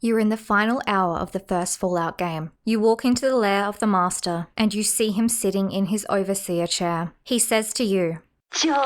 You're in the final hour of the first Fallout game. You walk into the lair of the Master, and you see him sitting in his overseer chair. He says to you, "Join.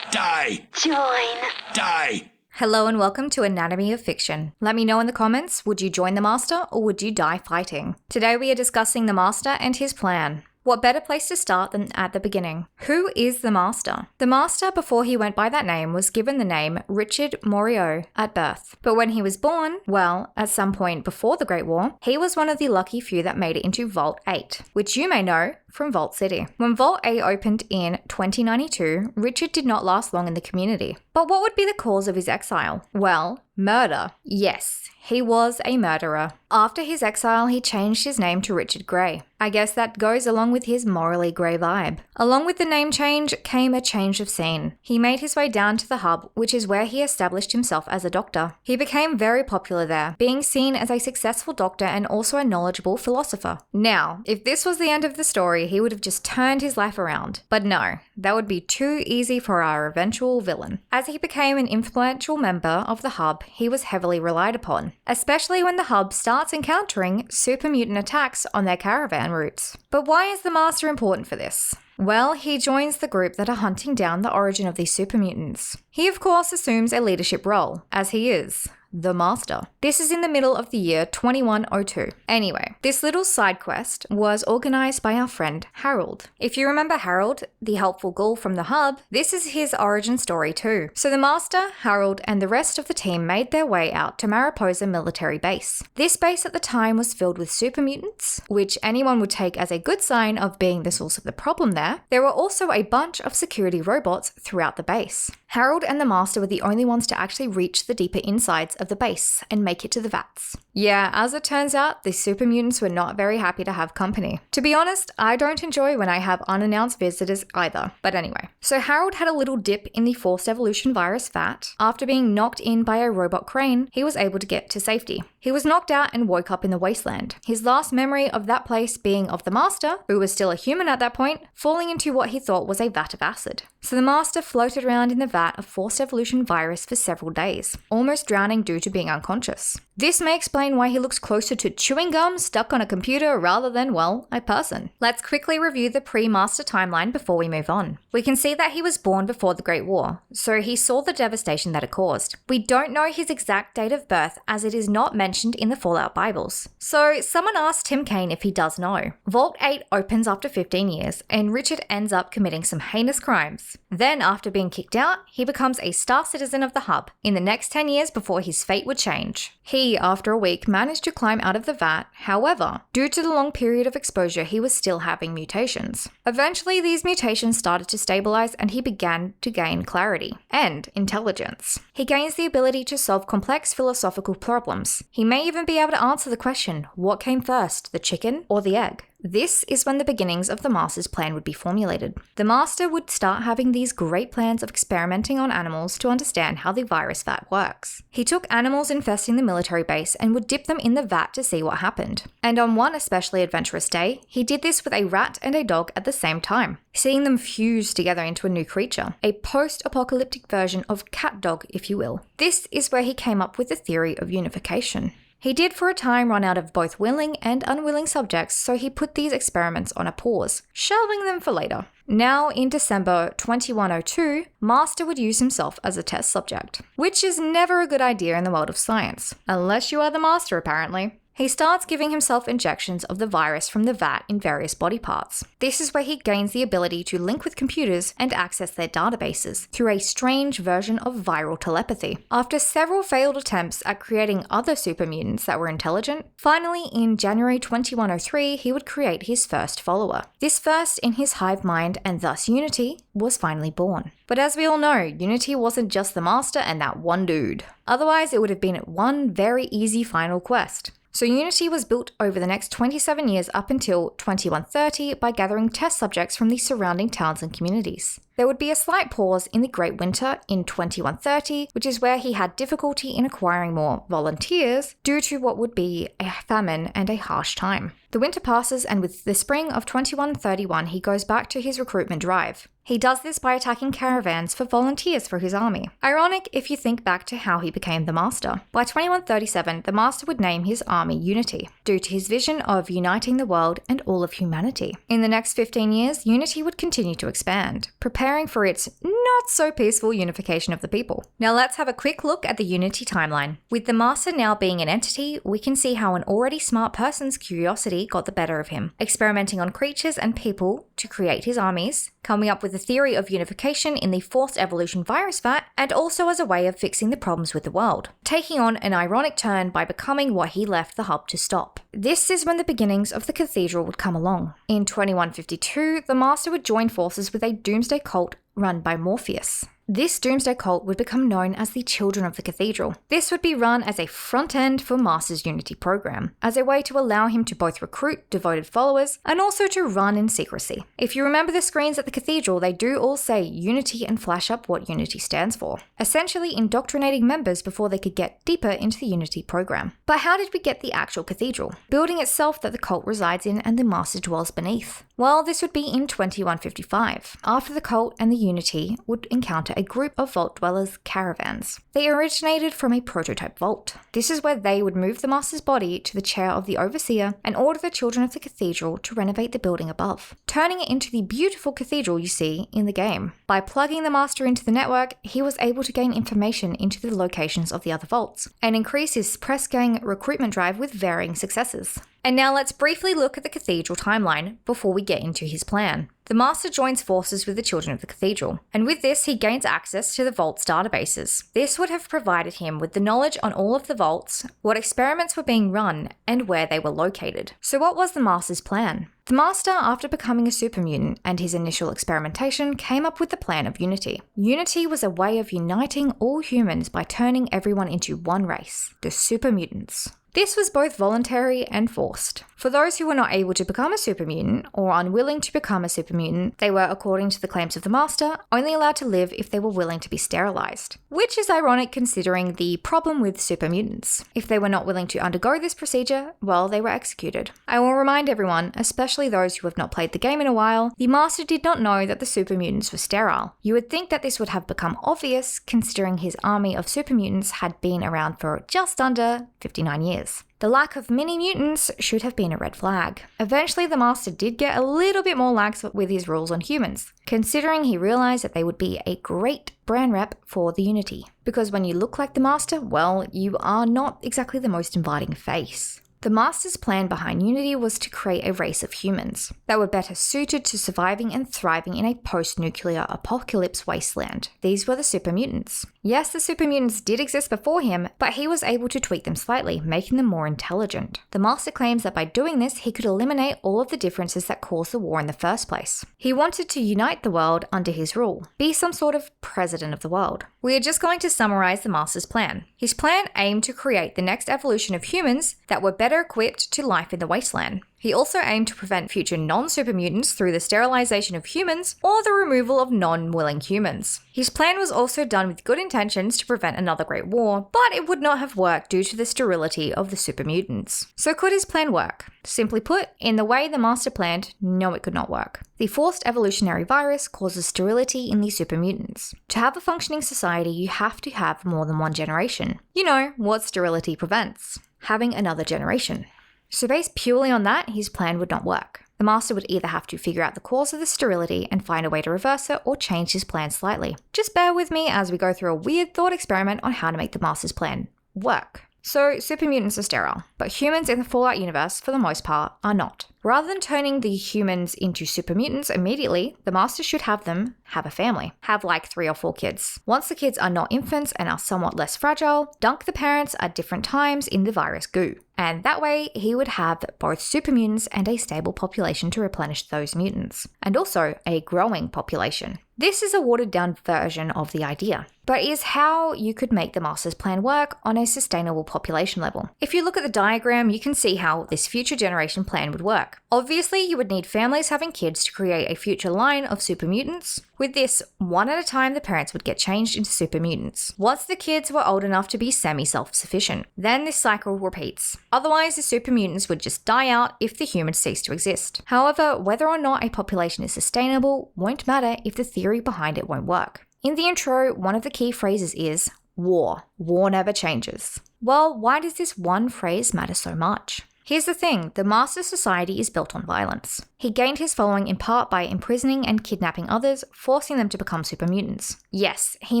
Die. Join." Die. Hello and welcome to Anatomy of Fiction. Let me know in the comments, would you join the Master or would you die fighting? Today we are discussing the Master and his plan. What better place to start than at the beginning? Who is the Master? The Master, before he went by that name, was given the name Richard Moreau at birth. But when he was born, well, at some point before the Great War, he was one of the lucky few that made it into Vault 8, which you may know from Vault City. When Vault 8 opened in 2092, Richard did not last long in the community. But what would be the cause of his exile? Well, murder. Yes, he was a murderer. After his exile, he changed his name to Richard Grey. I guess that goes along with his morally grey vibe. Along with the name change came a change of scene. He made his way down to the hub, which is where he established himself as a doctor. He became very popular there, being seen as a successful doctor and also a knowledgeable philosopher. Now, if this was the end of the story, he would have just turned his life around. But no, that would be too easy for our eventual villain. As he became an influential member of the hub, he was heavily relied upon, especially when the hub starts encountering super mutant attacks on their caravan routes. But why is the Master important for this? Well, he joins the group that are hunting down the origin of these super mutants. He of course assumes a leadership role, as he is the Master. This is in the middle of the year 2102. Anyway, this little side quest was organized by our friend Harold. If you remember Harold, the helpful ghoul from the hub, this is his origin story too. So the Master, Harold, and the rest of the team made their way out to Mariposa military base. This base at the time was filled with super mutants, which anyone would take as a good sign of being the source of the problem there. There were also a bunch of security robots throughout the base. Harold and the Master were the only ones to actually reach the deeper insides of the base and make it to the vats. Yeah, as it turns out, the super mutants were not very happy to have company. To be honest, I don't enjoy when I have unannounced visitors either. But anyway, so Harold had a little dip in the forced evolution virus vat. After being knocked in by a robot crane, he was able to get to safety. He was knocked out and woke up in the wasteland. His last memory of that place being of the Master, who was still a human at that point, falling into what he thought was a vat of acid. So the Master floated around in the vat of forced evolution virus for several days, almost drowning due to being unconscious. This may explain why he looks closer to chewing gum stuck on a computer rather than, well, a person. Let's quickly review the pre-Master timeline before we move on. We can see that he was born before the Great War, so he saw the devastation that it caused. We don't know his exact date of birth as it is not mentioned in the Fallout Bibles. So someone asked Tim Kaine if he does know. Vault 8 opens after 15 years, and Richard ends up committing some heinous crimes. Then, after being kicked out, he becomes a star citizen of the hub in the next 10 years before his fate would change. He, after a week, managed to climb out of the vat. However, due to the long period of exposure, he was still having mutations. Eventually, these mutations started to stabilize and he began to gain clarity and intelligence. He gains the ability to solve complex philosophical problems. He may even be able to answer the question, what came first, the chicken or the egg? This is when the beginnings of the Master's plan would be formulated. The Master would start having these great plans of experimenting on animals to understand how the virus vat works. He took animals infesting the military base and would dip them in the vat to see what happened. And on one especially adventurous day, he did this with a rat and a dog at the same time, seeing them fuse together into a new creature, a post-apocalyptic version of cat dog, if you will. This is where he came up with the theory of unification. He did for a time run out of both willing and unwilling subjects, so he put these experiments on a pause, shelving them for later. Now, in December 2102, Master would use himself as a test subject, which is never a good idea in the world of science, unless you are the Master apparently. He starts giving himself injections of the virus from the vat in various body parts. This is where he gains the ability to link with computers and access their databases through a strange version of viral telepathy. After several failed attempts at creating other super mutants that were intelligent, finally in January 2103 he would create his first follower. This first in his hive mind and thus Unity was finally born. But as we all know, Unity wasn't just the Master and that one dude. Otherwise it would have been one very easy final quest. So Unity was built over the next 27 years up until 2130 by gathering test subjects from the surrounding towns and communities. There would be a slight pause in the Great Winter in 2130, which is where he had difficulty in acquiring more volunteers due to what would be a famine and a harsh time. The winter passes, and with the spring of 2131 he goes back to his recruitment drive. He does this by attacking caravans for volunteers for his army. Ironic if you think back to how he became the Master. By 2137, the Master would name his army Unity, due to his vision of uniting the world and all of humanity. In the next 15 years, Unity would continue to expand, preparing for its not so peaceful unification of the people. Now let's have a quick look at the Unity timeline. With the Master now being an entity, we can see how an already smart person's curiosity got the better of him, experimenting on creatures and people to create his armies, coming up with the theory of unification in the forced evolution virus vat, and also as a way of fixing the problems with the world, taking on an ironic turn by becoming what he left the hub to stop. This is when the beginnings of the Cathedral would come along. In 2152, the Master would join forces with a doomsday cult run by Morpheus. This doomsday cult would become known as the Children of the Cathedral. This would be run as a front end for Master's Unity program, as a way to allow him to both recruit devoted followers and also to run in secrecy. If you remember the screens at the Cathedral, they do all say Unity and flash up what Unity stands for, essentially indoctrinating members before they could get deeper into the Unity program. But how did we get the actual Cathedral? Building itself that the cult resides in and the Master dwells beneath. Well, this would be in 2155, after the cult and the Unity would encounter a group of vault dwellers' caravans. They originated from a prototype vault. This is where they would move the Master's body to the chair of the Overseer and order the children of the Cathedral to renovate the building above, turning it into the beautiful cathedral you see in the game. By plugging the Master into the network, he was able to gain information into the locations of the other vaults, and increase his press gang recruitment drive with varying successes. And now let's briefly look at the Cathedral timeline before we get into his plan. The Master joins forces with the Children of the Cathedral, and with this he gains access to the Vault's databases. This would have provided him with the knowledge on all of the vaults, what experiments were being run, and where they were located. So what was the Master's plan? The Master, after becoming a super mutant and his initial experimentation, came up with the plan of Unity. Unity was a way of uniting all humans by turning everyone into one race, the super mutants. This was both voluntary and forced. For those who were not able to become a super mutant or unwilling to become a super mutant, they were, according to the claims of the Master, only allowed to live if they were willing to be sterilized. Which is ironic considering the problem with super mutants. If they were not willing to undergo this procedure, well, they were executed. I will remind everyone, especially those who have not played the game in a while, the Master did not know that the super mutants were sterile. You would think that this would have become obvious considering his army of super mutants had been around for just under 59 years. The lack of mini mutants should have been a red flag. Eventually, the Master did get a little bit more lax with his rules on humans, considering he realized that they would be a great brand rep for the Unity. Because when you look like the Master, well, you are not exactly the most inviting face. The Master's plan behind Unity was to create a race of humans that were better suited to surviving and thriving in a post-nuclear apocalypse wasteland. These were the super mutants. Yes, the super mutants did exist before him, but he was able to tweak them slightly, making them more intelligent. The Master claims that by doing this, he could eliminate all of the differences that caused the war in the first place. He wanted to unite the world under his rule, be some sort of president of the world. We are just going to summarize the Master's plan. His plan aimed to create the next evolution of humans that were better equipped to life in the wasteland. He also aimed to prevent future non-super mutants through the sterilization of humans or the removal of non-willing humans. His plan was also done with good intentions to prevent another great war, but it would not have worked due to the sterility of the super mutants. So could his plan work? Simply put, in the way the Master planned, no, it could not work. The forced evolutionary virus causes sterility in the super mutants. To have a functioning society, you have to have more than one generation. You know what sterility prevents: having another generation. So based purely on that, his plan would not work. The Master would either have to figure out the cause of the sterility and find a way to reverse it, or change his plan slightly. Just bear with me as we go through a weird thought experiment on how to make the Master's plan work. So, super mutants are sterile, but humans in the Fallout universe, for the most part, are not. Rather than turning the humans into super mutants immediately, the Master should have them have a family. Have like 3 or 4 kids. Once the kids are not infants and are somewhat less fragile, dunk the parents at different times in the virus goo. And that way, he would have both super mutants and a stable population to replenish those mutants. And also, a growing population. This is a watered down version of the idea, but is how you could make the Master's plan work on a sustainable population level. If you look at the diagram, you can see how this future generation plan would work. Obviously, you would need families having kids to create a future line of super mutants. With this, one at a time, the parents would get changed into super mutants. Once the kids were old enough to be semi-self-sufficient, then this cycle repeats. Otherwise, the super mutants would just die out if the humans cease to exist. However, whether or not a population is sustainable won't matter if the theory theory behind it won't work. In the intro, one of the key phrases is war. War never changes. Well, why does this one phrase matter so much? Here's the thing, the Master's society is built on violence. He gained his following in part by imprisoning and kidnapping others, forcing them to become super mutants. Yes, he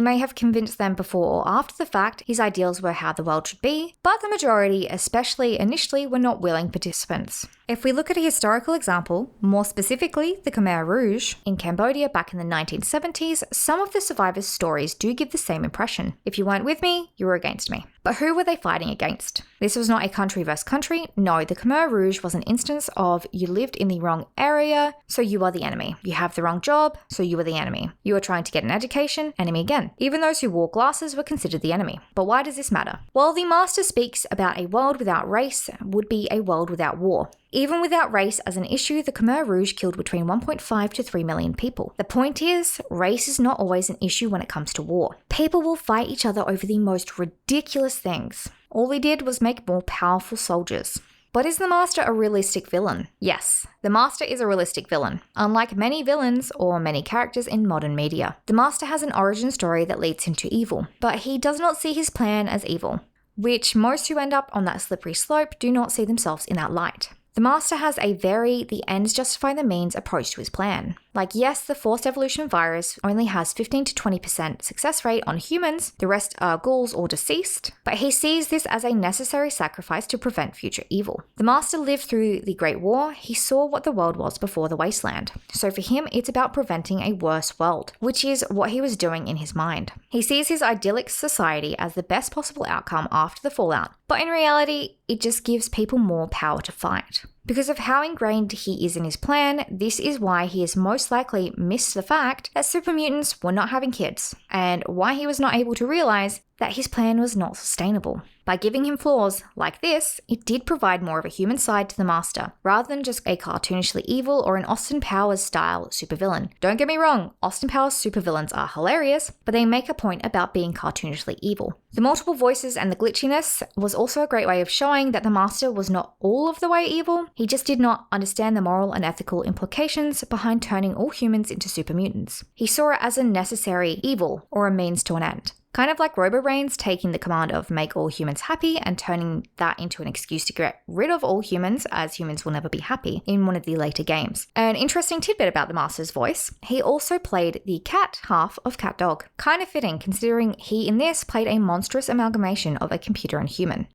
may have convinced them before or after the fact his ideals were how the world should be, but the majority, especially initially, were not willing participants. If we look at a historical example, more specifically the Khmer Rouge, in Cambodia back in the 1970s, some of the survivors' stories do give the same impression. If you weren't with me, you were against me. But who were they fighting against? This was not a country versus country. No, the Khmer Rouge was an instance of you lived in the wrong area, so you are the enemy. You have the wrong job, so you are the enemy. You are trying to get an education, enemy again. Even those who wore glasses were considered the enemy. But why does this matter? Well, the Master speaks about a world without race would be a world without war. Even without race as an issue, the Khmer Rouge killed between 1.5 to 3 million people. The point is, race is not always an issue when it comes to war. People will fight each other over the most ridiculous things. All they did was make more powerful soldiers. But is the Master a realistic villain? Yes, the Master is a realistic villain. Unlike many villains or many characters in modern media, the Master has an origin story that leads him to evil, but he does not see his plan as evil, which most who end up on that slippery slope do not see themselves in that light. The Master has a very the ends justify the means approach to his plan. Like, yes, the forced evolution virus only has 15 to 20% success rate on humans, the rest are ghouls or deceased, but he sees this as a necessary sacrifice to prevent future evil. The Master lived through the Great War, he saw what the world was before the wasteland. So for him, it's about preventing a worse world, which is what he was doing in his mind. He sees his idyllic society as the best possible outcome after the fallout, but in reality, it just gives people more power to fight. Because of how ingrained he is in his plan, this is why he has most likely missed the fact that super mutants were not having kids, and why he was not able to realize that his plan was not sustainable. By giving him flaws like this, it did provide more of a human side to the Master, rather than just a cartoonishly evil or an Austin Powers style supervillain. Don't get me wrong, Austin Powers supervillains are hilarious, but they make a point about being cartoonishly evil. The multiple voices and the glitchiness was also a great way of showing that the Master was not all of the way evil, he just did not understand the moral and ethical implications behind turning all humans into super mutants. He saw it as a necessary evil, or a means to an end. Kind of like Robobrains taking the command of make all humans happy and turning that into an excuse to get rid of all humans, as humans will never be happy, in one of the later games. An interesting tidbit about the Master's voice, he also played the cat half of Cat Dog. Kind of fitting considering he in this played a monstrous amalgamation of a computer and human.